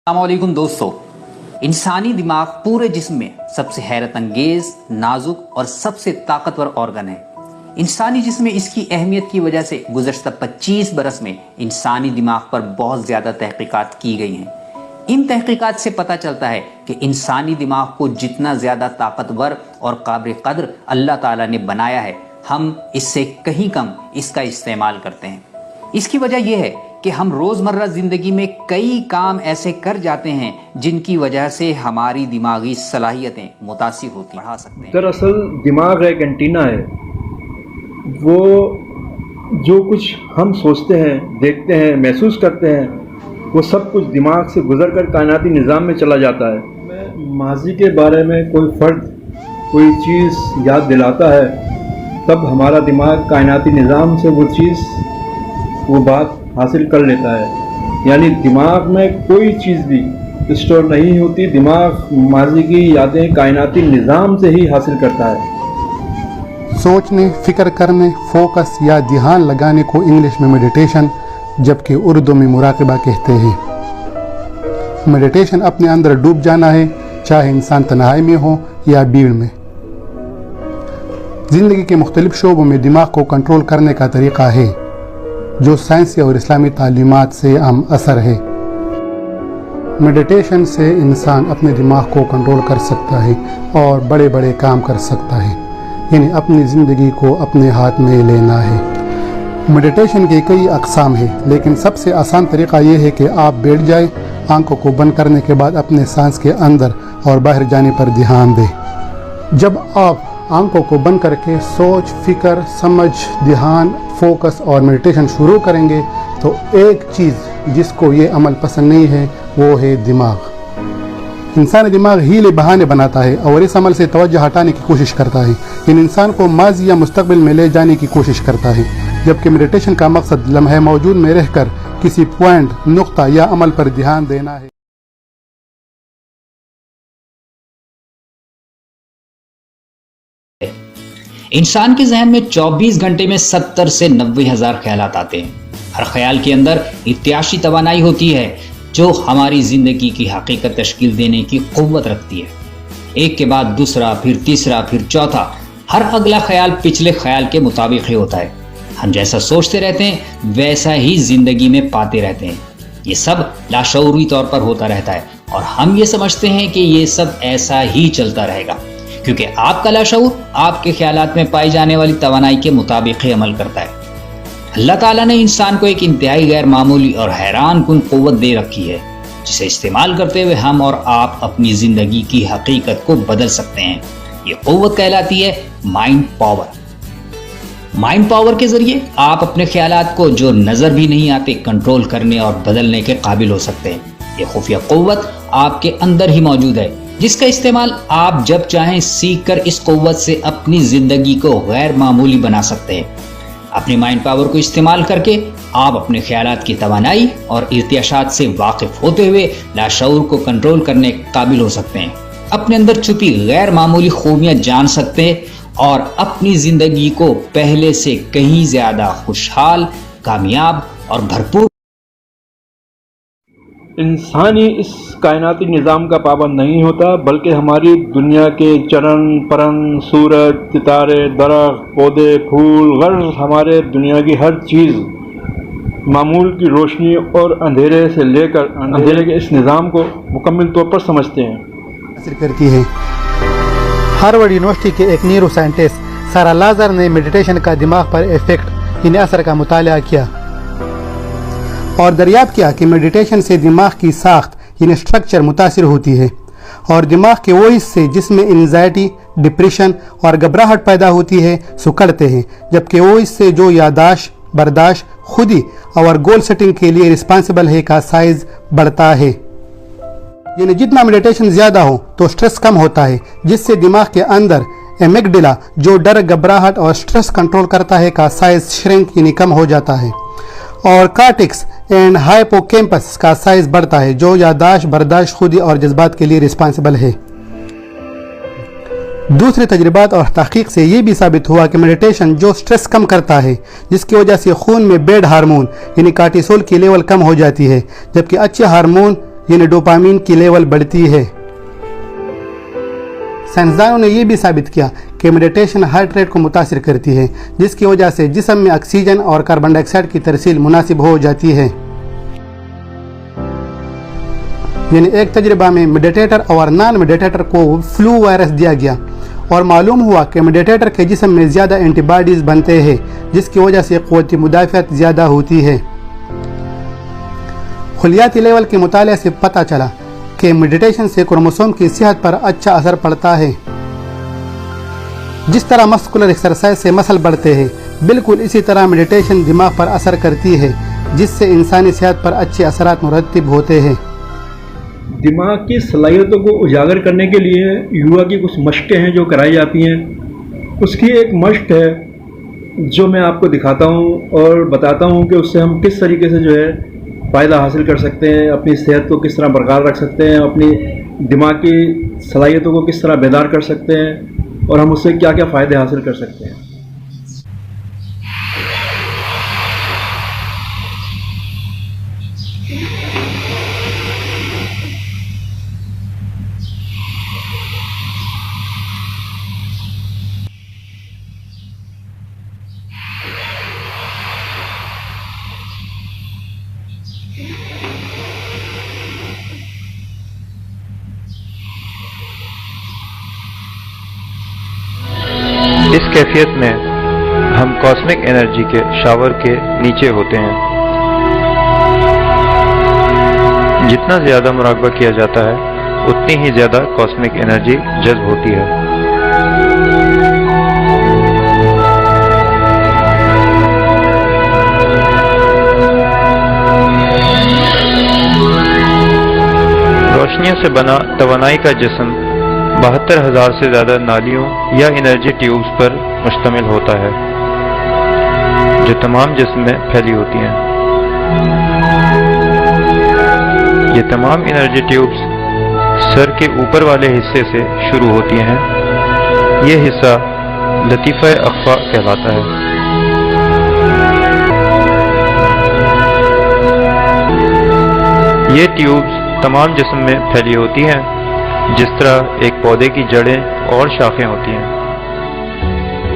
अस्सलामुअलैकुम दोस्तों, इंसानी दिमाग पूरे जिस्म में सबसे हैरत अंगेज, नाजुक और सबसे ताकतवर ऑर्गन है। इंसानी जिस्म में इसकी अहमियत की वजह से गुज़श्ता 25 बरस में इंसानी दिमाग पर बहुत ज़्यादा तहकीकात की गई हैं। इन तहकीकात से पता चलता है कि इंसानी दिमाग को जितना ज़्यादा ताकतवर और काबिल कद्र अल्लाह ताला ने बनाया है, हम इससे कहीं कम इसका इस्तेमाल करते हैं। इसकी वजह यह है कि हम रोज़मर्रा ज़िंदगी में कई काम ऐसे कर जाते हैं जिनकी वजह से हमारी दिमागी सलाहियतें मुतासिर होती बढ़ा सकते हैं। दरअसल दिमाग एक एंटीना है, वो जो कुछ हम सोचते हैं, देखते हैं, महसूस करते हैं, वो सब कुछ दिमाग से गुजर कर कायनाती निज़ाम में चला जाता है। माजी के बारे में कोई फ़र्द कोई चीज़ याद दिलाता है, तब हमारा दिमाग कायनाती निज़ाम से वो बात हासिल कर लेता है। यानी दिमाग में कोई चीज़ भी स्टोर नहीं होती, दिमाग माजी की यादें कायनाती निज़ाम से ही हासिल करता है। सोचने, फिक्र करने, फोकस या ध्यान लगाने को इंग्लिश में मेडिटेशन जबकि उर्दू में मुराकबा कहते हैं। मेडिटेशन अपने अंदर डूब जाना है, चाहे इंसान तन्हाई में हो या भीड़ में। ज़िंदगी के मुख्तलिफ शोबों में दिमाग को कंट्रोल करने का तरीक़ा है जो साइंसी और इस्लामी तालीमात से आम असर है। मेडिटेशन से इंसान अपने दिमाग को कंट्रोल कर सकता है और बड़े बड़े काम कर सकता है, यानी अपनी ज़िंदगी को अपने हाथ में लेना है। मेडिटेशन के कई अक़साम हैं, लेकिन सबसे आसान तरीक़ा यह है कि आप बैठ जाएं, आंखों को बंद करने के बाद अपने सांस के अंदर और बाहर जाने पर ध्यान दें। जब आप आंखों को बंद करके सोच, फिक्र, समझ, ध्यान, फोकस और मेडिटेशन शुरू करेंगे तो एक चीज़ जिसको ये अमल पसंद नहीं है वो है दिमाग। इंसानी दिमाग हीले बहाने बनाता है और इस अमल से तवज्जो हटाने की कोशिश करता है। इन इंसान को माजी या मुस्तकबिल में ले जाने की कोशिश करता है, जबकि मेडिटेशन का मकसद लम्हे मौजूद में रहकर किसी पॉइंट, नुक्ता या अमल पर ध्यान देना है। इंसान के जहन में 24 घंटे में 70 से 90 हज़ार ख्यालात आते हैं। हर ख्याल के अंदर इत्याशी तवानाई होती है जो हमारी ज़िंदगी की हकीकत तश्कील देने की क़ुव्वत रखती है। एक के बाद दूसरा, फिर तीसरा, फिर चौथा, हर अगला ख्याल पिछले ख्याल के मुताबिक ही होता है। हम जैसा सोचते रहते हैं वैसा ही ज़िंदगी में पाते रहते हैं। ये सब लाशऊरी तौर पर होता रहता है और हम ये समझते हैं कि ये सब ऐसा ही चलता रहेगा, क्योंकि आपका लाशऊर आपके ख्यालात में पाई जाने वाली तवानाई के मुताबिक ही अमल करता है। अल्लाह ताला ने इंसान को एक इंतहाई गैर मामूली और हैरान कुन क़ुव्वत दे रखी है, जिसे इस्तेमाल करते हुए हम और आप अपनी ज़िंदगी की हकीकत को बदल सकते हैं। ये क़ुव्वत कहलाती है माइंड पावर। माइंड पावर के ज़रिए आप अपने ख्यालात को जो नज़र भी नहीं आते कंट्रोल करने और बदलने के काबिल हो सकते हैं। ये खुफिया क़ुव्वत आपके अंदर ही मौजूद है, जिसका इस्तेमाल आप जब चाहें सीख कर इस क़ुव्वत से अपनी ज़िंदगी को गैर मामूली बना सकते हैं। अपनी माइंड पावर को इस्तेमाल करके आप अपने ख्यालात की तवानाई और इर्तियाशात से वाकिफ़ होते हुए लाशऊर को कंट्रोल करने के काबिल हो सकते हैं। अपने अंदर छुपी गैर मामूली खूबियाँ जान सकते हैं और अपनी ज़िंदगी को पहले से कहीं ज़्यादा खुशहाल, कामयाब और भरपूर। इंसानी इस कायनाती निज़ाम का पाबंद नहीं होता, बल्कि हमारी दुनिया के चरण, परन, सूरज, सितारे, दरख्त, पौधे, फूल, गर्ज, हमारे दुनिया की हर चीज़ मामूल की रोशनी और अंधेरे से लेकर अंधेरे के इस निज़ाम को मुकम्मल तौर पर समझते हैं। हासिल करती है। हार्वर्ड यूनिवर्सिटी के एक न्यूरो साइंटिस्ट सारा लाजर ने मेडिटेशन का दिमाग पर इफेक्ट यानी असर का मुताला किया और दरियाफ्त किया कि मेडिटेशन से दिमाग की साख्त यानी स्ट्रक्चर मुतासिर होती है और दिमाग के वो हिस्से जिसमें एंजाइटी, डिप्रेशन और घबराहट पैदा होती है सुकड़ते हैं, जबकि वो हिस्से जो यादाश्त, बर्दाश्त, खुदी और गोल सेटिंग के लिए रिस्पॉन्सिबल है का साइज बढ़ता है। यानी जितना मेडिटेशन ज़्यादा हो तो स्ट्रेस कम होता है, जिससे दिमाग के अंदर एमिगडाला जो डर, घबराहट और स्ट्रेस कंट्रोल करता है का साइज श्रिंक यानी कम हो जाता है और कार्टेक्स एंड हाइपोकैम्पस का साइज बढ़ता है जो यादाश्त, बर्दाश्त, खुदी और जज्बात के लिए रिस्पॉन्सिबल है। दूसरे तजर्बात और तहकीक से ये भी साबित हुआ कि मेडिटेशन जो स्ट्रेस कम करता है, जिसकी वजह से खून में बैड हार्मोन यानी कार्टिसोल की लेवल कम हो जाती है, जबकि अच्छे हार्मोन यानी डोपामीन की लेवल बढ़ती है। साइंसदानों ने यह भी साबित किया कि मेडिटेशन हार्ट रेट को मुतासिर करती है, जिसकी वजह से जिस्म में ऑक्सीजन और कार्बन डाइऑक्साइड की तरसील मुनासिब हो जाती है। यानी एक तजर्बा में मेडिटेटर और नॉन मेडिटेटर को फ्लू वायरस दिया गया और मालूम हुआ कि मेडिटेटर के जिस्म में ज़्यादा एंटीबॉडीज़ बनते हैं, जिसकी वजह से क़ुव्वत मुदाफ़ियत ज़्यादा होती है। खुलियाती लेवल के मुताले से पता चला कि मेडिटेशन से क्रोमोसोम की सेहत पर अच्छा असर पड़ता है। जिस तरह मस्कुलर एक्सरसाइज से मसल बढ़ते हैं, बिल्कुल इसी तरह मेडिटेशन दिमाग पर असर करती है, जिससे इंसानी सेहत पर अच्छे असरात मुरतब होते हैं। दिमाग की सलाहियतों को उजागर करने के लिए योगा की कुछ मशकें हैं जो कराई जाती हैं। उसकी एक मश्क है जो मैं आपको दिखाता हूँ और बताता हूँ कि उससे हम किस तरीके से जो है फ़ायदा हासिल कर सकते हैं, अपनी सेहत को किस तरह बरकरार रख सकते हैं, अपनी दिमाग की सलाहियतों को किस तरह बेदार कर सकते हैं और हम उससे क्या क्या फ़ायदे हासिल कर सकते हैं। इस कैफियत में हम कॉस्मिक एनर्जी के शावर के नीचे होते हैं। जितना ज़्यादा मुराकबा किया जाता है उतनी ही ज़्यादा कॉस्मिक एनर्जी जज्ब होती है। रोशनियों से बना तवानाई का जिस्म 72,000 से ज़्यादा नालियों या एनर्जी ट्यूब्स पर मुश्तमिल होता है, जो तमाम जिस्म में फैली होती हैं। ये तमाम एनर्जी ट्यूब्स सर के ऊपर वाले हिस्से से शुरू होती हैं। ये हिस्सा लतीफ़ा अख्फा कहलाता है। ये ट्यूब्स तमाम जिस्म में फैली होती हैं, जिस तरह एक पौधे की जड़ें और शाखें होती हैं।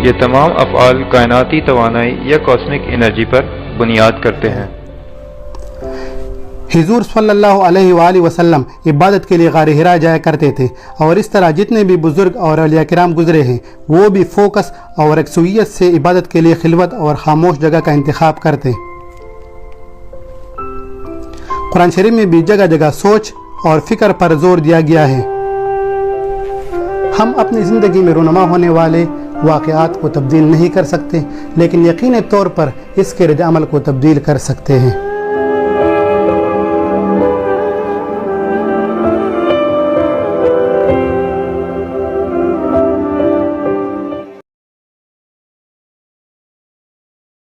ये तमाम अफ़आल कायनाती तवानाई या कॉस्मिक एनर्जी पर बुनियाद करते हैं। हुज़ूर सल्लल्लाहु अलैहि वसल्लम इबादत के लिए गार हिरा जाया करते थे और इस तरह जितने भी बुजुर्ग और औलिया किराम गुजरे हैं वो भी फोकस और यकसूइयत से इबादत के लिए खिलवत और खामोश जगह का इंतखाब करते। कुरान शरीफ में भी जगह जगह सोच और फिक्र पर जोर दिया गया है। हम अपनी ज़िंदगी में रोनमा होने वाले वाक़यात को तब्दील नहीं कर सकते, लेकिन यकीनी तौर पर इसके रद्द अमल को तब्दील कर सकते हैं।